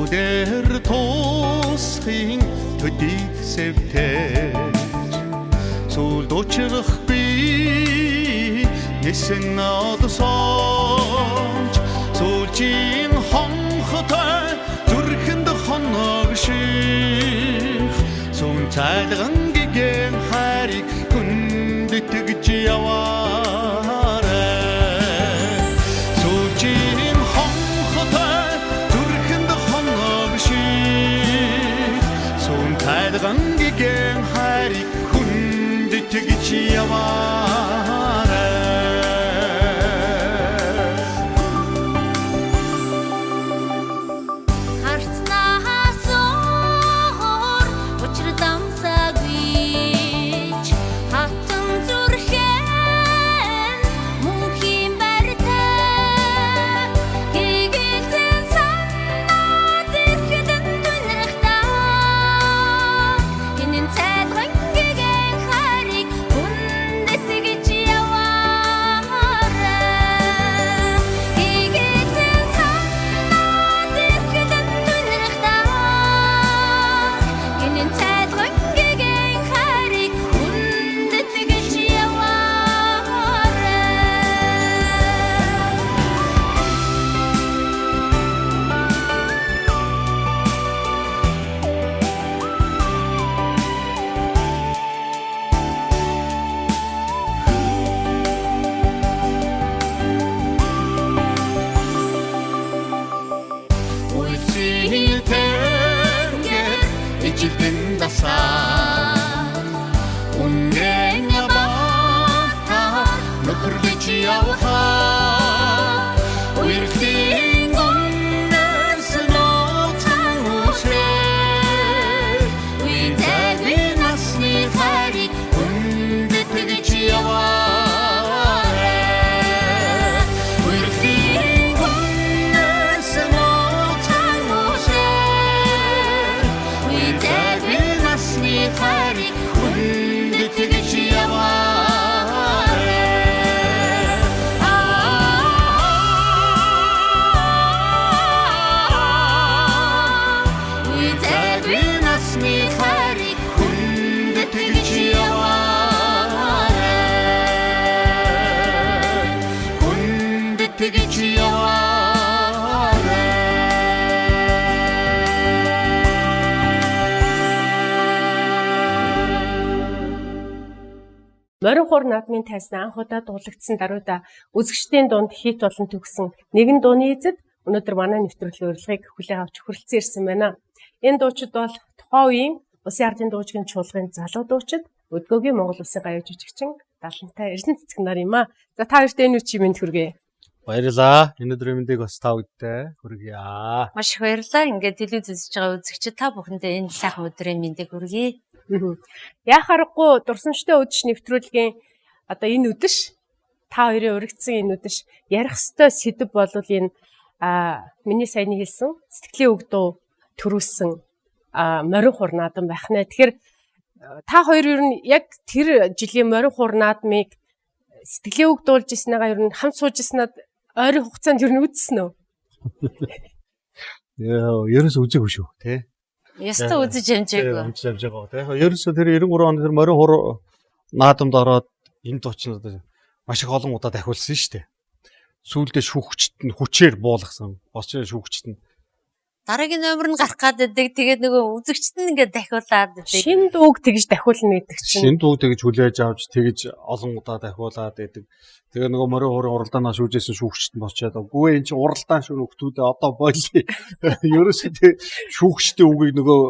Сүдэр туусхийн төдийг сэвтэж Сүлд учрах би Нисэн надсонч Сүлжийн хонхотой зүрхэнд хоног шиг Сүн цайлган гигэн хайрыг хүндэтгэж яваарай Сүлжийн хонхотой зүрхэнд хоног шиг Сүн цайлган гигэн хайрыг хүндэтгэж яваарай Жилдэн дасаа Үнэн бата Нөхөрлөж явахаа Үерхлийн гоннос нотан үсрээ Үедэгви насны хайрыг хүндэтгэж яваарай Үерхлийн гоннос нотан үсрээ Үедэгви насны хайрыг хүндэтгэж яваарай Үедэгви насны хайрыг хүндэтгэж яваарай Хүндэтгэж яваарай Морин хуур наадмын тайсан анх удаа дуулагдсан даруйда үзэгчдийн дунд хит болон төгсөн нэгэн дууны эзэд өнөөдөр манай нэвтрүүлгийн урилгыг хүлээн авч хүрэлцэн ирсэн байна. Энэ дуучид бол тухайн үеийн Улсын ардын дуучгийн чуулгын залуу дуучид өдгөөгийн Монгол Улсын гавьяа жүжигчин Далантай Эрдэнэ Цэцэг нар юм аа. За та хоёрт энэ үчи мэд хүргэе. Баярлалаа. Энэ өдрийн мэндийг бас та бүдтэй хүргье. Маш их баярлалаа. Ингээд телевиз үзэж байгаа үзэгчид та бүхэндээ энэ сайхан өдрийн мэндийг хүргэе. Яах аргагүй дурсамжтай өдөш нэвтрүүлгийн одоо энэ өдөш та хоёрын урагдсан энэ өдөш ярих ёстой сэдв бол энэ миний саяны хэлсэн сэтгэлийн үг дуу төрүүлсэн морин хуур наадам байх нэ. Тэгэхээр та хоёр ер нь яг тэр жилийн морин хуур наадмыг сэтгэлийн үг дуулж ирснээгаа ер нь хамт сууж ирснээр ойрын хугацаанд ер нь үзсэн үү? Ерөөс үзээгүй шүү, тий. Яста үзэж амжаагүй. Амжиж байгаа тий. Ерөөсөө тэр 93 онд тэр морин хуур наадамд ороод энэ дуучнууд маш их олон удаа дахиулсан шүү дээ. Сүүлдээ шүүгчт нь хүчээр буулгасан. Босч шүүгчт нь Дараагийн номер нь гарах гад байдаг. Тэгээд нөгөө үзэгчт нь ингээд дахиулаад байдаг. Шин дууг тэгж дахиулна гэдэг чинь. Шин дууг тэгж хүлээж авч тэгж олон удаа дахиулаад байдаг. Тэгээ нөгөө морин хуурын уралдаанаа шүүжсэн шүүгчт нь босчоод үгүй эн чинь уралдаан шүү нөхдүүдээ одоо бойлоо. Ерөөсөө тэр шүүгчтийн үгийг нөгөө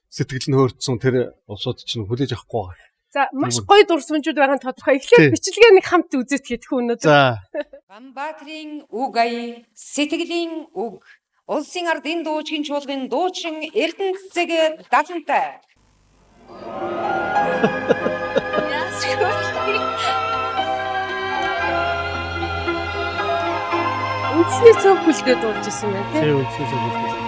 сэтгэл нь хөөрцсөн тэр улсууд чинь хүлээж авахгүй байгаа. За маш гоё дурсамжууд байгаа нь тодорхой. Эхлээд бичлэгээ нэг хамт үзээд хэдэх өнөөдөр. За. Ганбаатарын үг ая сэтгэлийн үг Улсын ардын дуучгийн чуулгын дуучин Эрдэнэ Цэцэг Далантай. Үндэсний цөөх хүлдээ дуулж ирсэн байна тийм. Тийм үндэсний цөөх хүлдээ.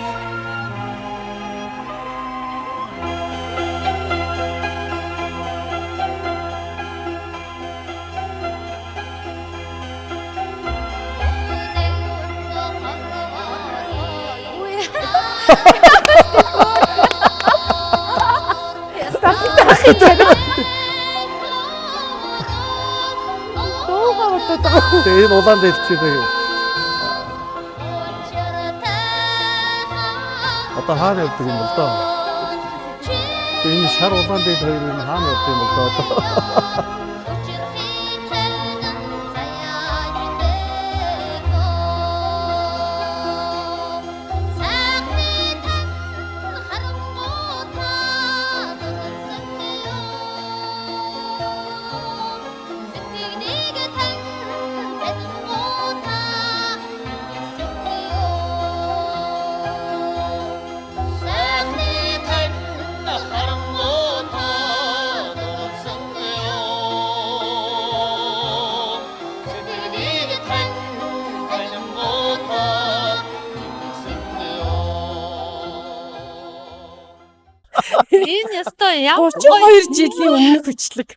Дуугаа бодоод байгаа. Тэгээ энэ улаан дэлчээ. Одоо хаана явдаг юм бол доо. Энэ шар улаан дээл хоёр нь хаана явдаг юм бол доо. Энэ ёстой ямар 32 жилийн өмнөх бичлэг.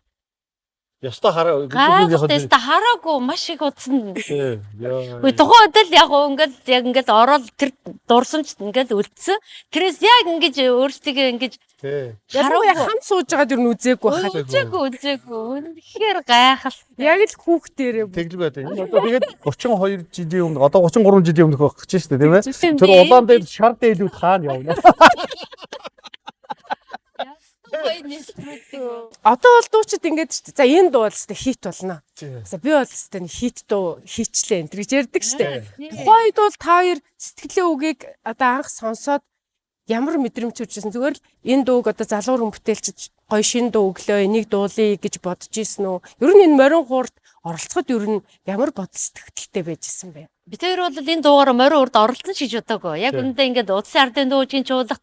Яста хараа. гайхалтай хараагүй маш их удсан. Яа. Үгүй тухайн үед л яг ингээд ороод тэр дурсамж ингээд үлдсэн. Тэрээс яг ингэж өөрсдөө ингэж Ялангуяа хамт сууж байгаад юу нүзээгүй байхад. үзээгүй. Үнэхээр гайхалтай. Яг л хүүхдээрээ. Тэглэг байдаг. Энэ одоо тэгээд 32 жилийн өмнө одоо 33 жилийн өмнөх байх гэж шүү дээ, тийм ээ? Тийм Тэр дээ. улаан дээр шар дээлүүд хаана явна? Одоо бол дуучид ингэж шүү дээ. За энэ дуу бол өстэй хит болно. За би бол өстэй хит дуу хийчлээ энэ гэж ярьдаг шүү дээ. Тухайн үед бол та хоёр сэтгэлийн үгийг одоо анх сонсоод ямар мэдрэмж төржсэн зүгээр л энэ дууг одоо залуурын бүтээлчд гоё шин дуу өглөө энийг дуулъя гэж бодож исэн үү? Ер нь энэ морин хуурд оролцоход ер нь ямар бодол сэтгэлтэй байжсэн бэ? Бид хоёр бол энэ дуугаар морин урд оролцсон гэж бодоагүй. Яг үндэ ингээд Улсын ардын дуугийн чуулгад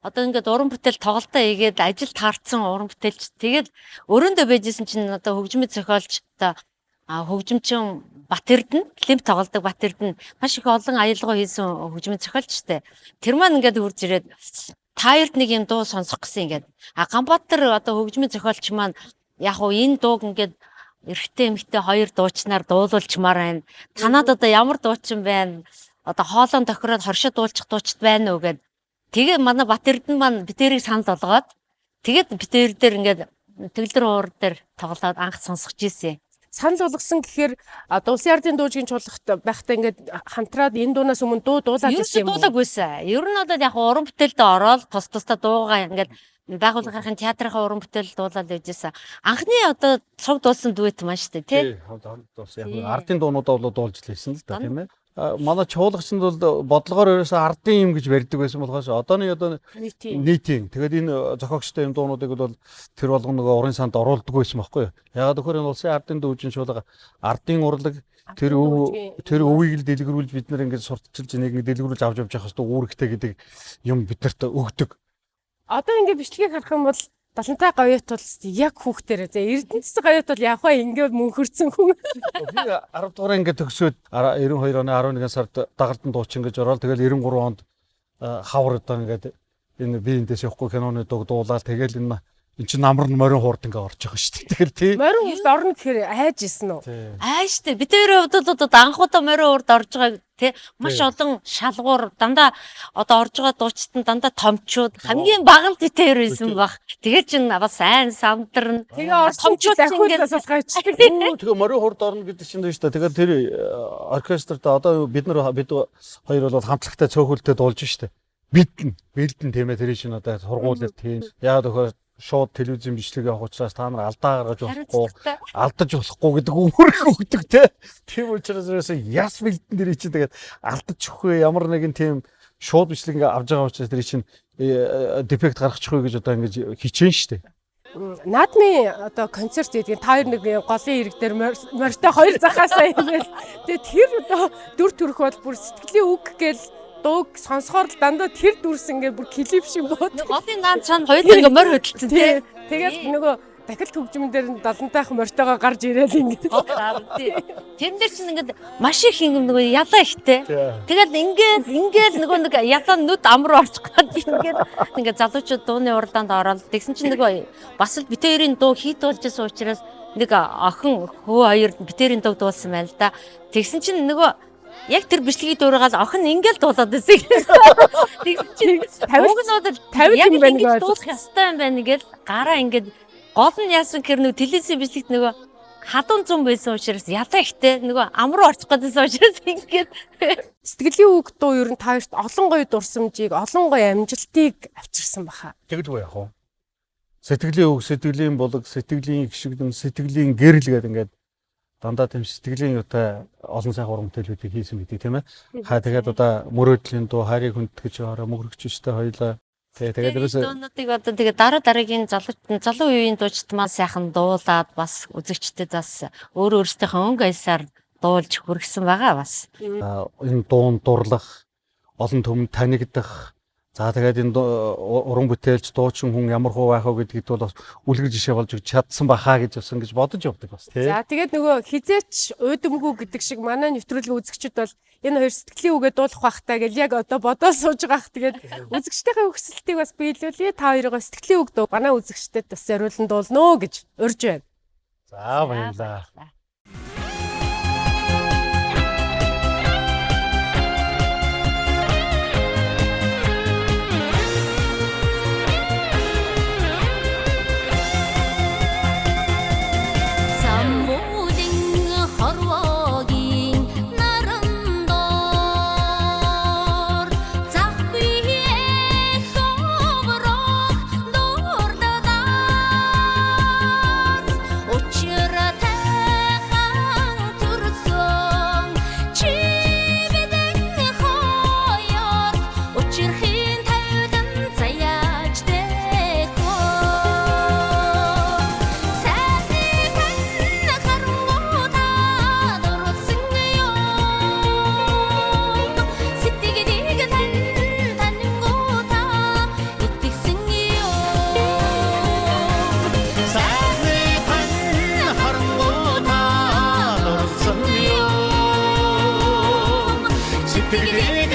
одоо ингээд уран бүтээл тоглолтоо хийгээд ажил таарсан уран бүтээлч. Тэгээд өрөөндөө байжсэн чинь одоо хөгжмөд зохиолч одоо хөгжимчин Бат Эрдэнэ, лимп тоглодог Бат Эрдэнэ маш их олон аялгаа хийсэн хөгжмөд зохиолчтой. Тэр маань ингээд үрж ирээд та хоёрт нэг юм дуу сонсох гэсэн ингээд. Ганбаатар одоо хөгжмөд зохиолч маань яг уу энэ дууг ингээд эрэгтэй эмэгтэй хоёр дуучнаар дуулуулчмаар байна. Танад одоо ямар дуучин байна? Одоо хоолон тохироод хоршоо дуулчих дуучид байна уу гэд. Тэгээ манай Бат Эрдэнэ маань битэрийг санал болгоод тэгээд битэр дээр ингээд тэглэр уур дээр тоглоод анх сонсгож ийсэн. Санал болгосон гэхээр одоо Улсын ардын дуугийн чуулгахт байхдаа ингээд хамтраад энэ дуунаас өмнө дуу дуулаад Ерөөсөө байсан юм уу? дуулаагүйсэн. Ер нь бол яг уран бүтээлдээ ороод тус тусдаа дуугаа ингээд байгууллагын театрын уран бүтээл дуулаад байжсэн. Анхны одоо цог дуулсан дуэт маань шүү дээ, тий? Яг ардын дуунуудаа бол дуулж лээсэн л да, тийм ээ. Манай чуулгачд бол бодлогоор ерөөсөө ардын юм гэж барьдаг байсан болохоос одооны нийтийн тэгээд энэ зохиогчтой юм дуунуудыг бол тэр болгоно нөгөө урын санд оруулдаг байсан байхгүй юу? Ягаад гэхээр энэ улсын ардын дүүжин чуулга ардын урлаг тэр өвийг л дэлгэрүүлж бид нэр ингэж сурталчилж нэг дэлгэрүүлж авч явж явах хэвээр үүрэгтэй гэдэг юм биднэрт өгдөг. Одоо ингээд бичлэгийг харах юм бол Далантай говьот бол яг хүүхдэрээ. За Эрдэнэцэн говьот бол яг хаа ингээд мөнхөрцөн хүн. Би 10 дугаар ингээд төгсөөд 92 оны 11 сард дагалдан дуучин гэж ороод тэгэл 93 онд хавар одоо ингээд энэ би энэс явахгүй киноны дуг дуулаад тэгэл энэ чинь намар морин хуурд ингээ орж байгаа шүү дээ. Тэгэл тий. Морин хуурд орно гэхээр айж исэн үү? Ааштай. Бид өөрийн хувьд анхудаа морин хуурд орж байгаа тий. Маш олон шалгуур дандаа одоо орж байгаа дуучид нь дандаа томчууд хамгийн бага л битээр байсан баг. Тэгээд чинь бас айн самдарна. Тэгээ орчууд дахиад засалгаач. Тэгээ морин хуурд орно гэдэг чинь дээ шүү дээ. Тэгээд тэр оркестрт одоо бид хоёр бол хамтлагтай цөөхөлтэй дуулж шүү дээ. Бэлдэн тийм ээ тэр чинь одоо сургуулиуд тийм. Яг тэгэхээр шууд телевизэн бичлэг явах учраас та нар алдаа гаргаж болохгүй, алдаж болохгүй гэдэг өмөрх өгдөг тийм учраас яс бэлдэн дээр чинь тэгээд алдаж өгөхгүй ямар нэгэн тийм шууд бичлэг ингээ авж байгаа учраас тэр чинь дефект гаргачихгүй гэж одоо ингэж хичээн штэ. Наадмын одоо концерт гэдэг та хоёр нэг голын ирэг дээр морьтой хоёр захаасаа ивэл тэгээд тэр одоо дүр төрх бол бүр сэтгэлийн үг гээл дууг сонсохоор л дандаа тэр дүрс ингээд бүр клип шиг бод. Голын наад цаана хоёр ингээ морь хөдөлсөн тий. Тэгээд нөгөө дахил төгжмөн дээр 70-тайхан морьтойгоо гарч ирээл ингээд. Тэр дээр чинь ингээд маш их юм нөгөө ялаа ихтэй. Тэгээд ингээд нөгөө нэг ялаа нүд амруу орчих гээд ингээд залуучууд дууны уралдаанд ороод тэгсэн чинь нөгөө бас л битэрийн дуу хийд болж байсан учраас нэг охин хөө хоёр битэрийн дуу дуулсан байна л да. Тэгсэн чинь нөгөө яг тэр бичлэгийг дуурайгаад охин ингээл дуулаад байсан. Тэгсэн чинь 50 юм байна гэж дуулах ёстой юм байна гэж гараа ингээд Гол нь яасан гэхээр нөгөө телевизийн бичлэгт нөгөө хадуун зам байсан учраас ядаа ихтэй нөгөө ам руу орчих гэдсэн учраас ингээд Сэтгэлийн үг дуу ер нь та хоёрт олон гоё дурсамжийг, олон гоё амжилтыг авчирсан баха. Тэгдэггүй яах вэ? Сэтгэлийн үг, сэтгэлийн булаг, сэтгэлийн гişгдэн, сэтгэлийн гэрэл гэдэг ингээд дандаа тийм сэтгэлийн юутай олон сайхан уран бүтээлүүдийг хийсэн байдаг тийм ээ. Тэгээд одоо мөрөөдлийн дуу, хайрыг хүндэтгэж ороо мөнгөрөгчтэй хоёлаа. Тэгээд дуунуудыг одоо тэгээ дараагийн залуу үеийн дуучид маань сайхан дуулаад бас үзэгчдэд бас өөрсдийнхөө өнгө аясаар дуулж хүргэсэн байгаа бас. энэ дуун дурлах, олон түмэнд танигдах. За тэгээд энэ уран бүтээлч дуучин хүн ямар хуу байх вэ гэдэгт бол бас үлгэр жишээ болж чадсан бахаа гэж бас ингэж бодож явдаг бас тий. За тэгээд нөгөө хизээч уйдамгүй гэдэг шиг манай нэвтрүүлгийн үзэгчид бол энэ хоёр сэтгэлийн үгээ дуулах байхтаа гэж яг одоо бодоод сууж байгаах. Тэгээд үзэгчдийнхээ хүсэлтийг бас биелүүлээ. Та хоёроо сэтгэлийн үг дуу манай үзэгчдэд бас зориулан дуулнаа гэж урьж байна. За баярлалаа. Сэтгэлийг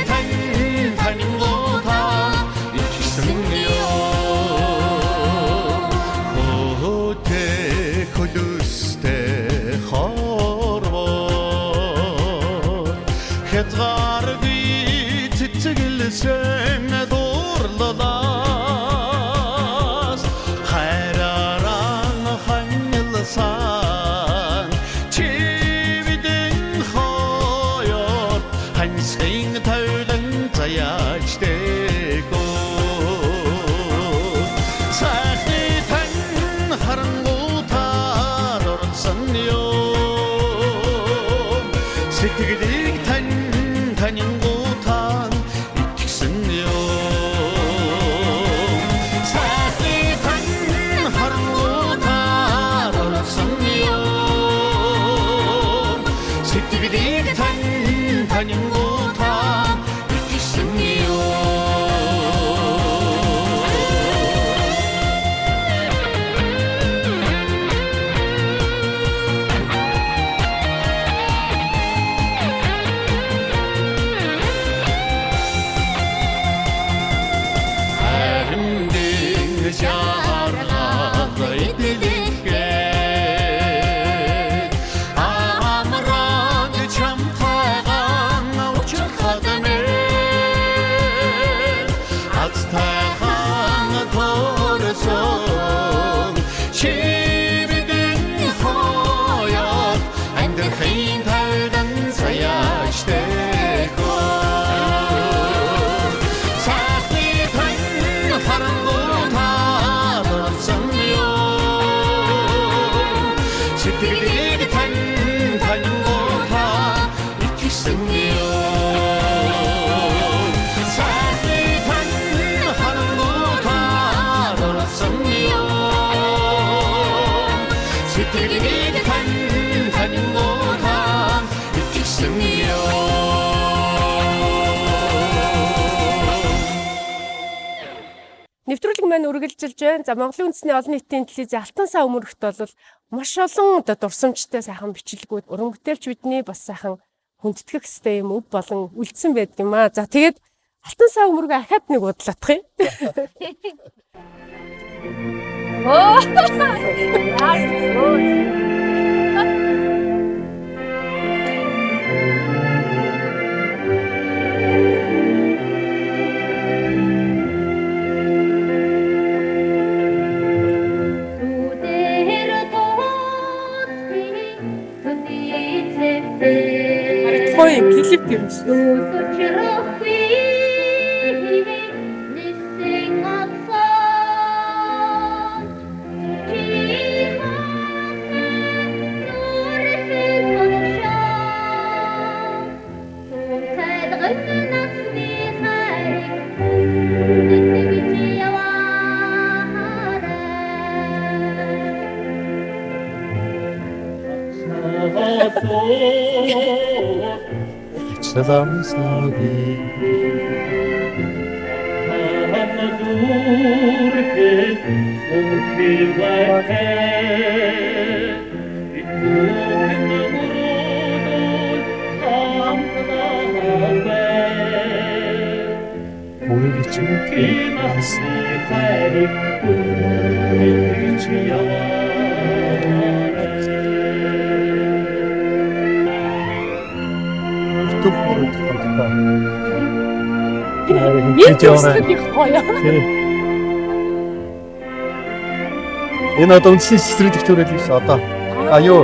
танингуудаа ичсэн ёо Хөөтэй хөлөстэй хорвоо Хязгааргүй цэцгэлсэн дурлалаас хайрааран ханялсан Хансгийн тавлан заяачтэйгөө Сайхны тань харангуутаар орсон ёо Сэтгэлийг танингуутаар итгэсэн ёо Сайхны тань харангуутаар орсон ёо Сэтгэлийг танингуутаа итгэсэн ёо Харин жаарлаа идэлгээ амраад чамтайгаа Ацтайхан торсон чибдэн хоёот амьдрахын тавдан саяачтэйгөө Сайхны тань харангуутаар орсон ёо Сэтгэлийг танингуутаа итгэсэн ёо Сэтгэлийг танингуутаа итгэсэн ёо Нэвтрүүлэг маань үргэлжилж байна. За Монголын үндэсний олон нийтийн телевизийн Алтан сав өмөрөгт бол маш олон одоо дурсамжтай сайхан бичлэгүүд уран бүтээлч бидний бас сайхан хүндэтгэх ёстой юм өв болон үлдсэн байдаг юм аа. За тэгээд Алтан сав өмөргөө ахаад нэг бодлоодох юм. Үдэ тийм шүү. Энэ одоо үндсэн сэтгүүлэх төрөл биш одоо юу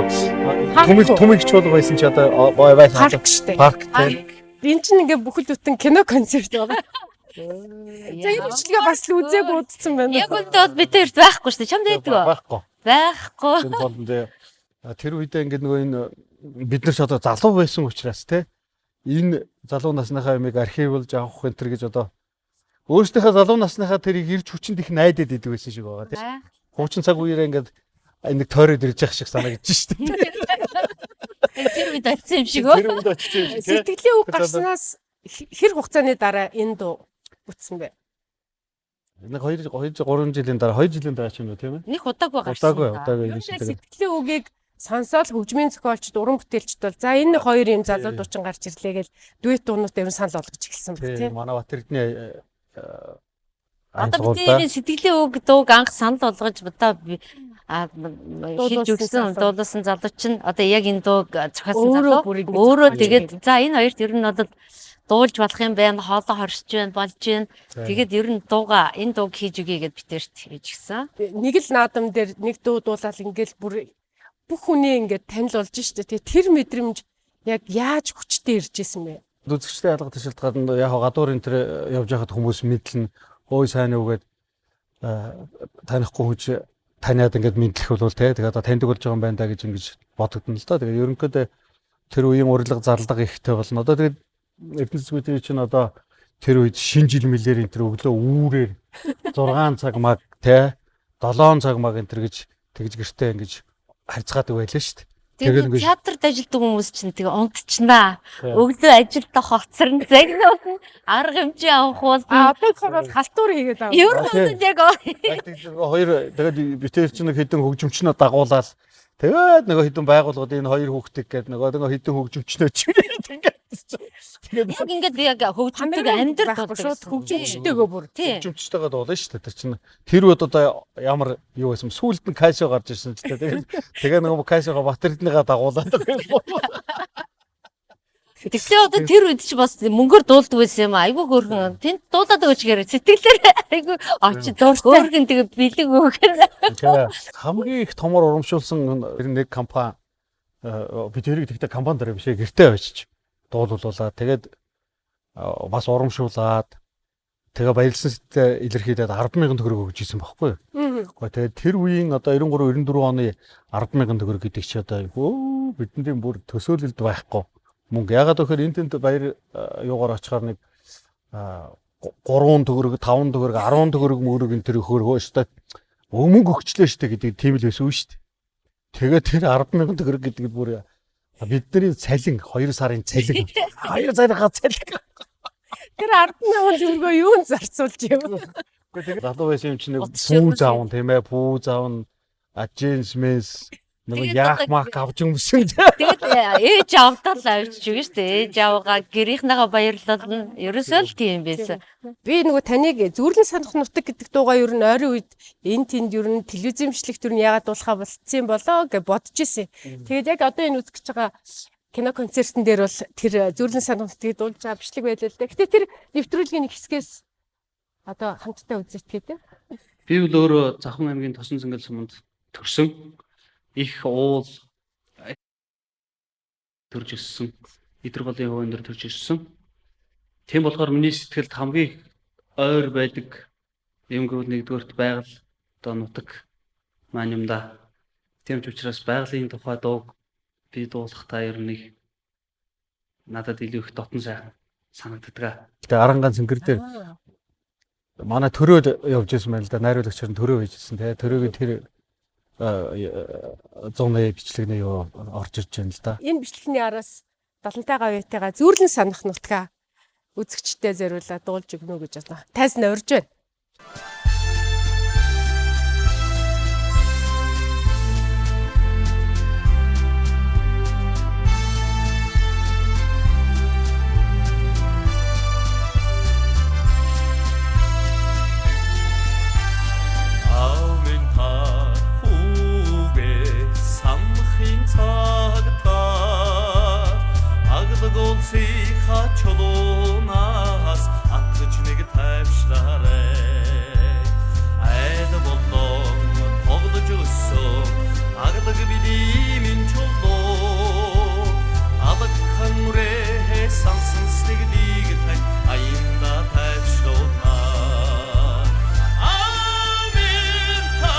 тумыг чуулга байсан чи одоо байсан Парк штэ. парк тийм. Энд чинь ингээ бүхэл бүтэн кино концерт байгаа. За энэ бичлэгээ бас л үзээгүй удсан байна. Яг үндэ бол бид тэрт байхгүй шүү дээ. Чамд байдаг уу? Байхгүй. Байхгүй. Тэр болондоо тэр үедээ ингээд нөгөө энэ бид нар ч одоо залуу байсан учраас те энэ залуу насныхаа ямиг архивлж авах энэ төр гэж одоо өөрсдийнхөө залуу насныхаа тэрийг ирж хүчинд их найдаад идэг байсан шиг байгаа те. Хуучин цаг үеэрээ ингээд нэг тойроод ирж явах шиг санагдаж шүү дээ. Тэр үед очсон юм шиг өө. Тэр үед очсон юм шиг те. Сэтгэлийн үг гарснаас хэр хугацааны дараа энэ дуу бүтсэн бэ? Нэг 2 3 жилийн дараа 2 жилийн дараа ч юм уу тийм ээ. Нэг удаагүй гарсан. Удаагүй юм шиг. Сэтгэлийн үгийг сонсоод хөгжмийн зохиолчд, уран бүтээлчд бол за энэ хоёр юм залуу дуучин гарч ирлээ гэж дуэт дуунууд ер нь санал болгож эхэлсэн баг тийм. Манай Батэрдний Одоо бидний сэтгэлийн үг дууг анх санал болгож одоо хийж өгсөн дуулсан залуу чинь одоо яг энэ дууг зохиосон залуу өөрөө тэгээд за энэ хоёрт ер нь бол дуулж болох юм байна, хоолоо хорсож байна, болж байна. Тэгээд ер нь энэ дууг хийж өгье гэд битэрт хийж гисэн. Нэг л наадам дээр нэг дуу дуулаад ингээл бүр бүх хүний ингээд танил болж штэ. Тэгээд тэр мэдрэмж яг яаж хүчтэй ирж исэн бэ? Үзэгчтэй ялгах шалтгаан нь яг гадуур энэ төр явж байхад хүмүүс мэдлэн ой сайн үгээд танихгүй хүч таниад ингээд мэдлэх бол те тэгээд одоо таньдаг болж байгаа юм байна да гэж ингэж бодогдно л да. Тэгээд ерөнхийдөө тэр үеийн урлаг зарлага ихтэй болно. Одоо тэгээд Эрдэнэ засгийн чинь одоо тэр үед шинэ жил мэлээр энэ төр өглөө үүрээр 6 цаг маг те 7 цаг маг энэ төр гэж тэгж гэртээ ингэж харьцаадаг байлаа шүү дээ. Тэгээд театрт ажилладаг хүмүүс чинь тэгээ унтчихнаа. Өглөө ажилдаа хоцорн загнууд нь арга хэмжээ авах бол одоо бол халтуур хийгээд байгаа. Ер нь яг хоёр тэгээд битэр чинь нэг хэдэн хөгжимчнөө дагуулаад тэгээд нөгөө хэдэн байгууллагууд энэ хоёр хүүхдийг гээд нөгөө хэдэн хөгжимчнөө чигээд ингээд яг ингээд яг хөгжимтэй амьдрал байхгүй шууд хөгжимчтэйгөө бүр. Хөгжимчтэйгээ дуулна шүү дээ. Тэр чинь тэр үед одоо ямар юу байсан сүулт нь кайшо гарч ирсэн ч тэгээд тэгээ нөгөө кайшого Батэрднийгаа дагуулаад тэгсэн одоо тэр үед чи бас мөнгөөр дуулдаг байсан юм айгүй хөөрхөн тэнд дуулаад өгчгээр сэтгэлээр айгүй очи хөөрхөн тэгээ бэлэг өгөөр хамгийн их томор урамшуулсан нэг компани бид тэрийг тэгтээ компани дараа бишээ гэртээ очиж дуулуулаад тэгээд бас урамшуулаад тэгээ баярлсан сэтэ илэрхийлээд 10,000 төгрөг өгч ийсэн байхгүй юу. Тэгээд тэр үеийн одоо 93 94 оны 10,000 төгрөг гэдэг чи одоо бидний бүр төсөөлөлд байхгүй мөнгө. Ягаад гэхээр энэ тэнд баяр юугаар очихоор нэг 3 төгрөг 5 төгрөг 10 төгрөг мөрөг энэ төр хөргөө шүү дээ. Мөнгө өгчлээ шүү дээ гэдэг тийм л байсан шүү дээ. Тэгээд тэр 10,000 төгрөг гэдэг бүр бидний цалин 2 сарын цалин 2 сарынхаа цалин тэр 10,000 төгрөгөө юунд зарцуулж юм? Гэхдээ тэгээд залуу байсан юм чинь нэг пүүз аавн тийм ээ пүүз аавн ажинс мэс нэг яах мах авч юмсэн. Тэгээд ээж авдаа л авчиж өгнө шүү дээ. Ээж авгаа гэрийнхнээгаа баярлуулна. Ерөөсөө л тийм байсан. Би нөгөө таныг зүрлэн санах нутаг гэдэг дуугаа ер нь ойрын үед энэ тэнд ер нь телевизэмшлэг төр нь яагаад дуулахаа болцсон болоо гэж бодож ирсэн. Тэгээд яг одоо энэ үзэж байгаа кино концертын дээр бол тэр зүрлэн санах нутгийг дуулж байгаа бичлэг байлаа л да. Гэтэ тэр нэвтрүүлгийн нэг хэсгээс одоо хамтдаа үзэж тэгээд. Би бол өөрөө Завхан аймгийн Тосон Цэнгэл суманд төрсөн. Их уул төрж өссөн. идэр голын хувийн дээр төрж ирсэн. Тийм болохоор миний сэтгэлд хамгийн ойр байдаг юм гэвэл нэгдүгээрт байгаль одоо нутаг маань юм да. Тийм ч учраас байгалийн тухай дууг би дуулахдаа ер нь надад илүү их дотн сайхан санагддаг. Тэгээ Арангаан цэнгэр дээр манай төрөөд явж ирсэн байна л да. Найруулагч нь төрөө хийжсэн те. Төрөөгийн тэр 180 бичлэгнээ юу орж ирж байна л да. Энэ бичлэгний араас Далантай гавьяатайгаа зүүрлэн санах нутгаа үзэгчтэй зориулаад дуулж өгнө гэж байна. Тайзан урьж байна. Чулуунаас атгаж нэг тайвшраарай. Айд болон тоглож өссөн аглаг билимин чулуу. Алакхан үрээ сансан сэтгэлийг тай аянда тайвшруулна. Амен та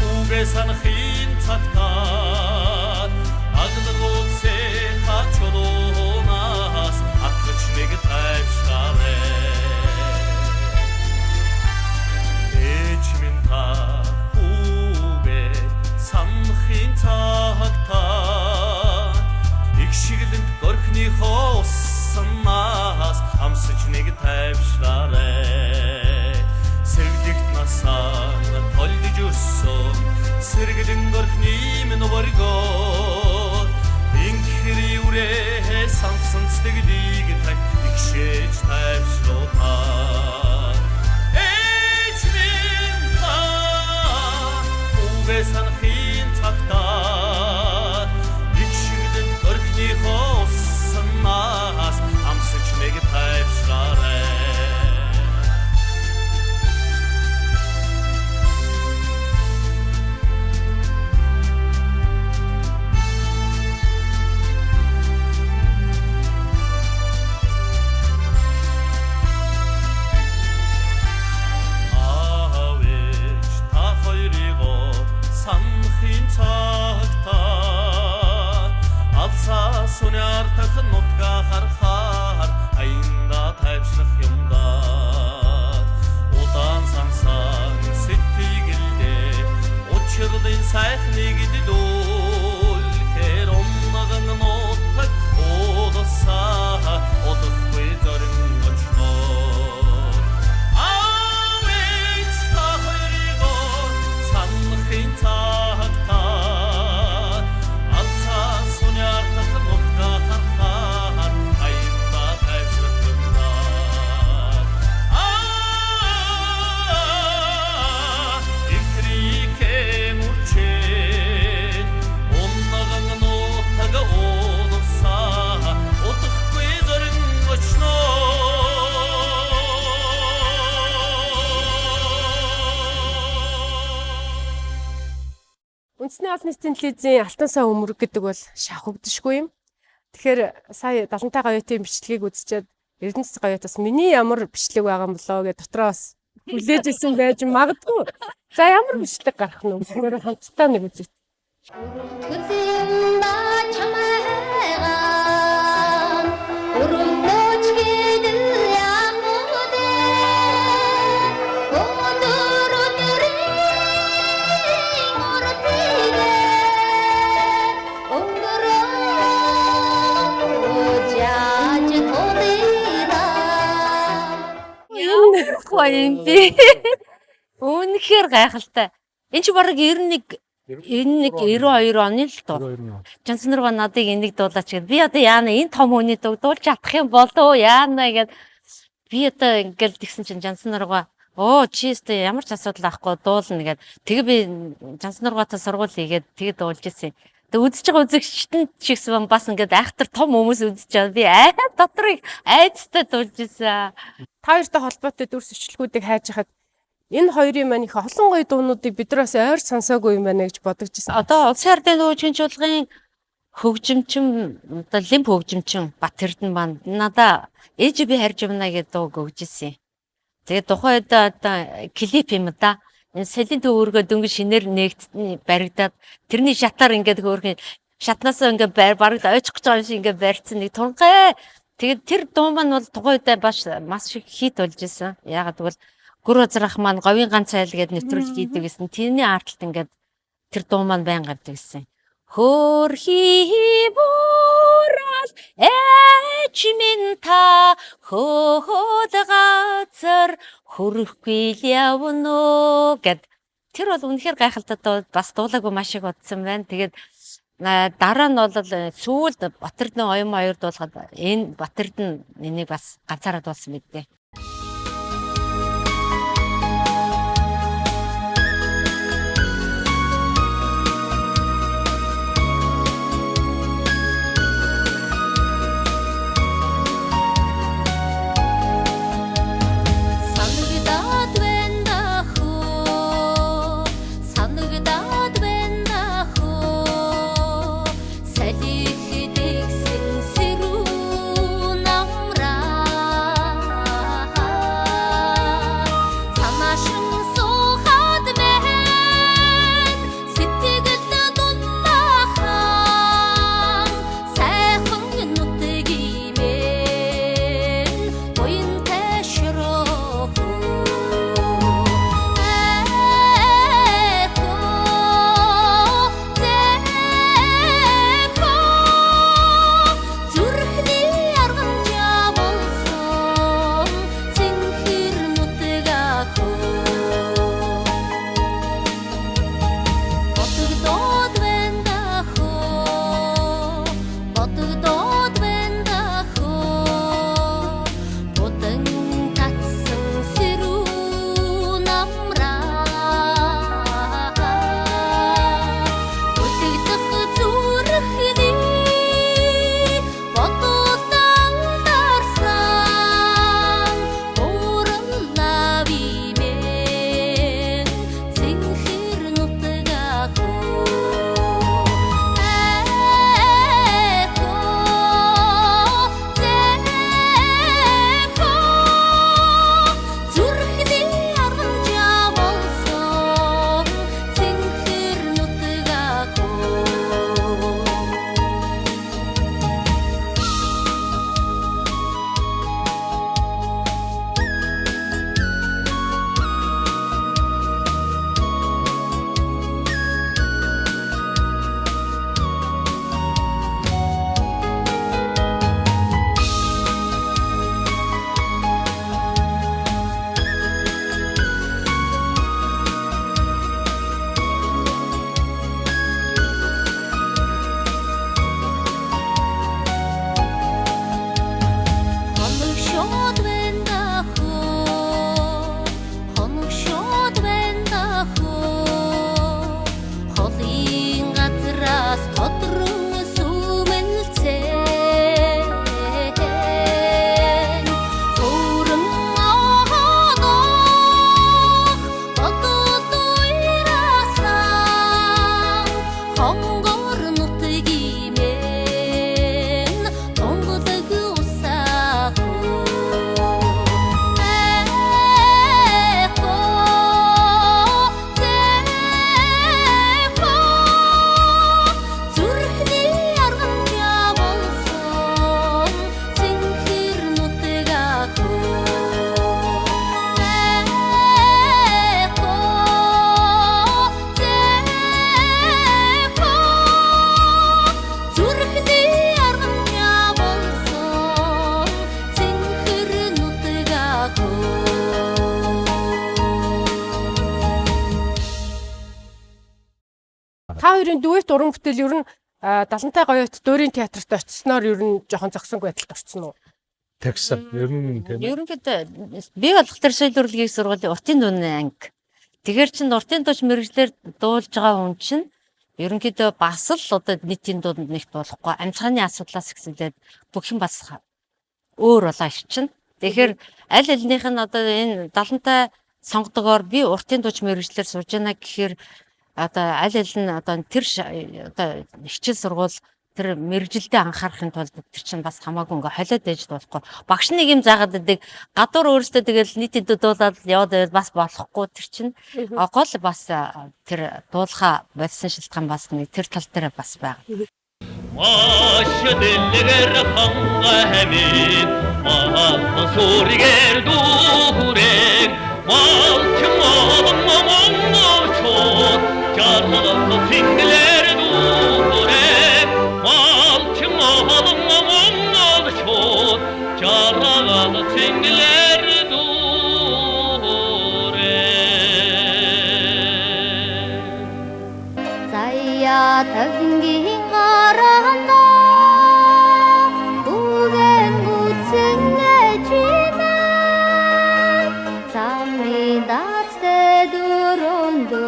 үгээ санахын цагтаа аглаг улсээ хачулуунаас атгаж нэг тайвшраарай. Ээж минь та хүүгээ санахын цагтаа их шиглэнд горхныхоо уссанаас амсаж нэг тайвшраарай. Сэргэлэгт насаа толдож өссөн сэргэлэн горхны минь боргоо инхэри үрээ сансан сэтгэлийг тай игшээж тайвшруулна. Ээж минь та үгээ санахын цагтаа ичгэлэн горхныхоо уссанаас амсаж нэг тайвшраарай. Санахын цагтаа алсаа сүнээр тахын нутгаа харахаар аянда тайвшрах юмда. Удаан сансан сэтгэлдээ учирлын сайхныг дилүүл хэр умнаган нутаг удасаа удахгүй зорин очноо. Үндэсний олон нийтийн телевизийн Алтан сав өмөрг гэдэг бол шавхагдшгүй юм. Тэгэхээр сая Далантай гавьяатын бичлэгийг үзчихэд Эрдэнэс гавьяатаас миний ямар бичлэг байгаа юм болоо гэж дотроо бас хүлээж исэн байж магадгүй. За ямар бичлэг гарах нь өөр хамтдаа нэг үзье. Юм би. Үнэхээр гайхалтай. Энэ чи бараг 91 92 оны л доо. Жансанарга надыг энийг дуулаач гэд. Би одоо яана энэ том хүний дуулж чадах юм болов яана гэд. Би одоо ингээл тэгсэн чинь Жансанарга чи өстө ямар ч асуудал авахгүй дуулна гэд. Тэгээ би Жансанаргаатай сургууль хийгээд тэгээ дуулж ирсэн. Тэгээ үзэж байгаа үзэгчтэн чигсэн бас ингээд айхтар том хүмүүс үзэж байгаа. Би дотрыг айцтай дуулж ирсэн. Та хоёртой холбоотой дүрс өчлгүүдийг хайж хахад энэ хоёрын маань их олон гоё дуунуудыг бид нараас ойр сонсоогүй юм байна гэж бодож ирсэн. Одоо улсын ардын дуучин чуулгын хөгжимчин одоо лимп хөгжимчин Бат Эрдэнэ маань надаа ээж би харж юмна гэдэг дууг өгж ирсэн. Тэгээд тухайн үед одоо клип юм да. Энэ салийн төвөргөө дөнгөж шинээр баригдаад тэрний шатаар ингээд хөөрхөн шатнаасаа ингээд бараг ойчих гэж байгаа юм шиг ингээд барьцсан нэг тунхай. Тэгээд тэр дуу маань бол тухайн үед маш их хит болж исэн. Яагаад гэвэл Гүр Узрах маань говийн ганц айл гэдээ нэвтрүүлж хийдэг гэсэн. Тэрний артлт ингээд тэр дуу маань байнга гардаг гэсэн. Хөрхи бурал ээж минь та хөөд газар хөрөхгүй л явна гэд тэр бол үнэхээр гайхалтай бас дуулаагүй маш их бодсон байна. Тэгээд дараа нь бол сүүлд Бат Эрдэнэ оюун аюур дуулахад энэ Бат Эрдэнэ энийг бас ганцаараа дуулсан мэдээ. Та хоёрын дуэт уран бүтээл ер нь Далантай гоёот Дөрийн театрт очисноор ер нь жоохон зогсонгүй байдалд орсон уу? Тэгсэн. Ер нь тийм. Ерөнхийдөө би болох тэр соёл урлагийн сургуулийн уртын дууны анги. Тэгэхэр чин уртын дууч мэрэгчлэр дуулж байгаа хүн чинь ерөнхийдөө бас л одоо нийтийн дуунд нэгт болохгүй амьсгааны асуудлаас ихсэлээд бүх юм бас өөр болоо иччин. Тэгэхээр аль алинийх нь одоо энэ Далантай сонгодогоор би уртын дууч мэрэгчлэр сурж байна гэхээр одоо аль аль нь одоо тэр одоо хичээл сургууль тэр мэрэгжилдээ анхаарахын тулд тэр чинь бас хамаагүй ингээ холиод ээж болохгүй. Багш нэг юм заагаад байдаг. Гадуур өөрөөсөө тэгэл нийтэд дуулаад яваад байвал бас болохгүй тэр чинь гол бас тэр дуулахаа болсон шалтгаан бас нэг тэр тал дээр бас байна. Maşdelleger hanga hemin Mahal suriger durek Malçım oğlum oğlumlu çok Carnalı singler durek Malçım oğlum oğlumlu çok Carnalı singler durek Zaya tavdingin qaranda Dugen gutsen ejime Samri datste durondo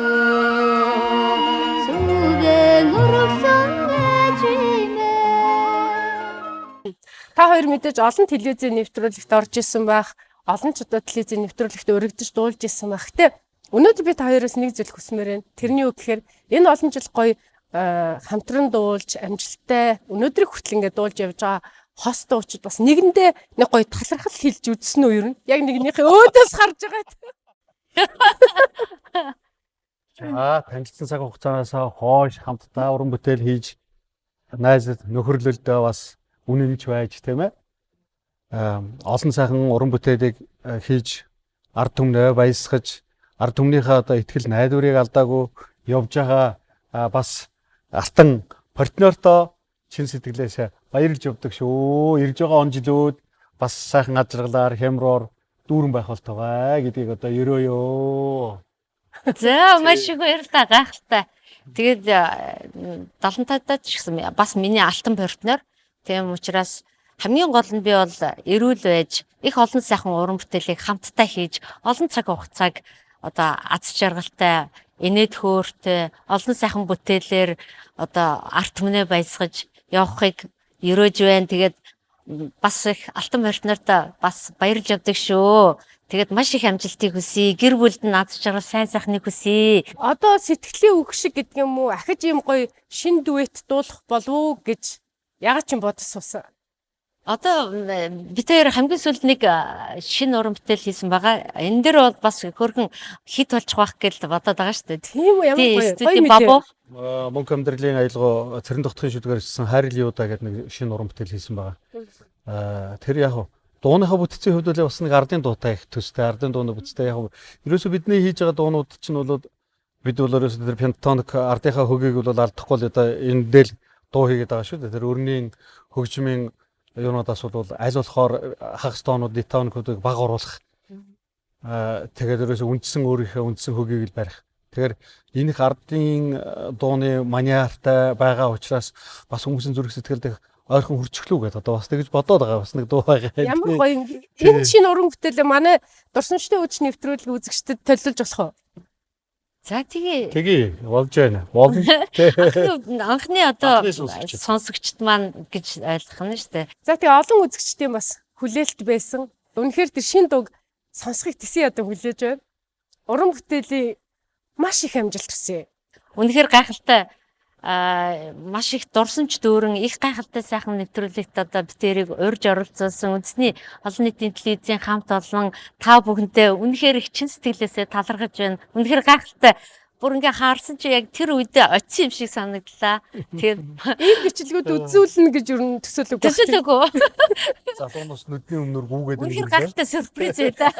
Sugen uruksan ejime Та хоёр мэдээж олон телевизийн нэвтрүүлэгт орж исэн байх, олон ч одоо телевизийн нэвтрүүлэгт өргөдөж дуулж исэн байх. Гэтэ өнөөдөр би та хоёроос нэг зүйл хүсмээр байна. Тэрний үг гэхээр энэ олон жил гоё хамтран дуулж, амжилттай өнөөдрийг хүртэл ингээд дуулж явж байгаа хост дуучид бас нэгэндээ нэг гоё талархал хэлж үзсэн үү юу? Яг нэгнийхээ өөдөөс харж байгаа. За танилцсан цаг хугацаанаас хойш хамтдаа уран бүтээл хийж найзад нөхөрлөлдөө бас үнэнч байж тийм ээ. Олон сайхан уран бүтээлийг хийж ард түмнээ баясгаж ард түмнийхээ одоо ихтгэл найдварыг алдаагүй явж байгаа бас алтан партнертой чин сэтгэлээс баярлж явдаг шүү. Ирж байгаа он жилүүд бас сайхан ажиргалаар хямроор дүүрэн байх болтойгоо гэдгийг одоо ерөөё. За маш их баярлалаа гайхалтай. Тэгээд 75-аад ч гэсэн бас миний алтан партнер. Тийм учраас хамгийн гол нь би бол эрүүл байж их олон сайхан уран бүтээлийг хамтдаа хийж олон цаг хугацааг одоо аз жаргалтай инээд хөөртэй олон сайхан бүтээлээр одоо арт түмнээ баясгаж явахыг ерөөж байна. Тэгээд бас их алтан партнертай бас баярлж явдаг шүү. Тэгээд маш их амжилтыг хүсье. Гэр бүлд нь аз жаргал сайн сайхныг хүсье. Одоо сэтгэлийн үг шиг гэдэг юм уу? Ахиж юм гоё шин дуэт дуулах болов уу гэж ягаад ч юм бодож суусан. Одоо бид хоёр хамгийн сүүлд нэг шинэ уран бүтээл хийсэн байгаа. Энэ дээр бол бас хөргөн хит болчих واخ гэж бодоод байгаа шүү дээ. Тийм үү, ямар гоё бабу. Мөнх амьдралын аялгаа цэрэн дотхын шүлгээр хийсэн хайрл юуда гэдэг нэг шинэ уран бүтээл хийсэн байгаа. Тэр яг дууныхаа бүтцийн хувьд бол бас нэг ардын дуутай их төстэй ардын дууны бүтцтэй яг ерөөсөө бидний хийж байгаа дуунууд чинь бол бид бол ерөөсөө тэр пентатоник ардынхаа хөгийг бол алдахгүй л одоо энэ дээл дуу хийгээд байгаа шүү дээ. Тэр өрнийн хөгжмийн юунуудаас бол аль болохоор хагас тоонууд детоникуудыг баг оруулах. Тэгээд ерөөсөө үндсэн өөрийнхөө үндсэн хөгийг л барих. Тэгэхээр энэ их ардын дууны маниартай байгаа учраас бас хүмүүсийн зүрх сэтгэлд ойрхон хүрчглүү гэдэг одоо бас тэгж бодоод байгаа бас нэг дуу байгаа. Ямар гоё энэ шинэ уран бүтээлээ манай дурсамжтай үуч нэвтрүүлэг үзэгчдэд төлөвлөж болох уу? За тэгээ болж байна. Анхны одоо сонсогчд маань гэж ойлгох нь шүү дээ. За тэгээ олон үзэгчдийн бас хүлээлт байсан. Үнэхээр тэр шинэ дууг сонсохыг тэсэн ядаа хүлээж байна. Уран бүтээлийн маш их амжилт хүсье. Үнэхээр гайхалтай маш их дурсамж дүүрэн их гайхалтай сайхан нэвтрүүлэгт одоо битэрийг урьж оролцуулсан үндэсний олон нийтийн телевизийн хамт олон та бүхэндээ үнэхээр их чин сэтгэлээсээ талархаж байна. Үнэхээр гайхалтай. Бүр ингээ хаарсан чи яг тэр үедээ очив юм шиг санагдлаа. Тэгээд ийм бичлэгүүд үзүүлнэ гэж юу төсөөлөг байна. Төсөөлөг. Залуунаас нүдний өмнөр гүүгээд үнэхээр гайхалтай сюрприз байлаа.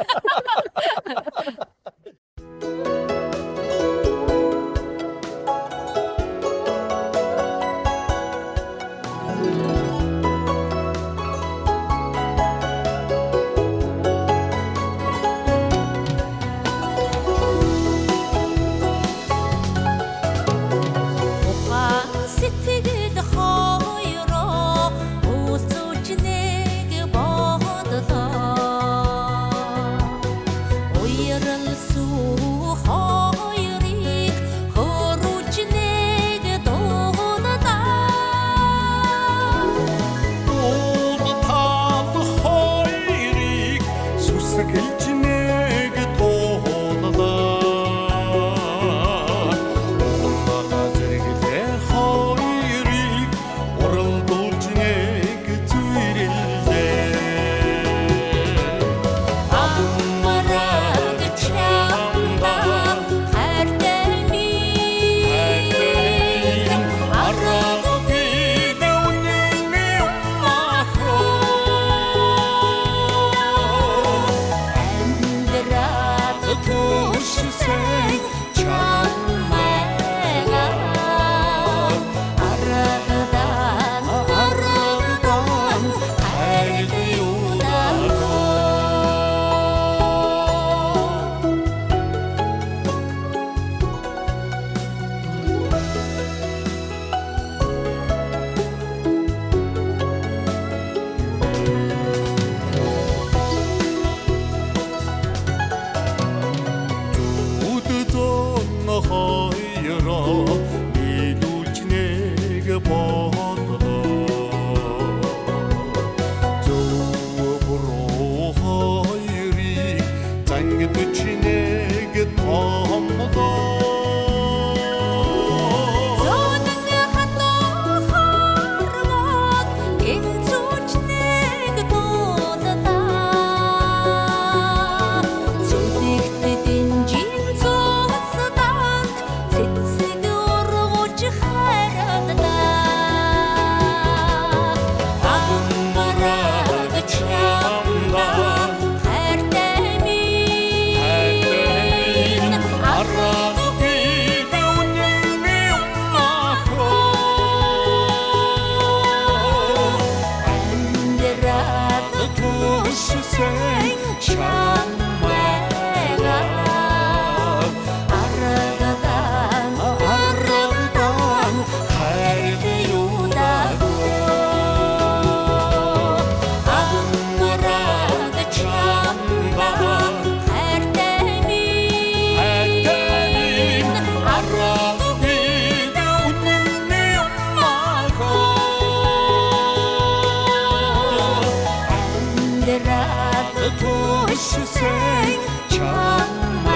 Уярал суу түшсэн чамайга аргадан хайрт юудаггүй амраад чамга хайртай минь аргаад түшсэн чамайга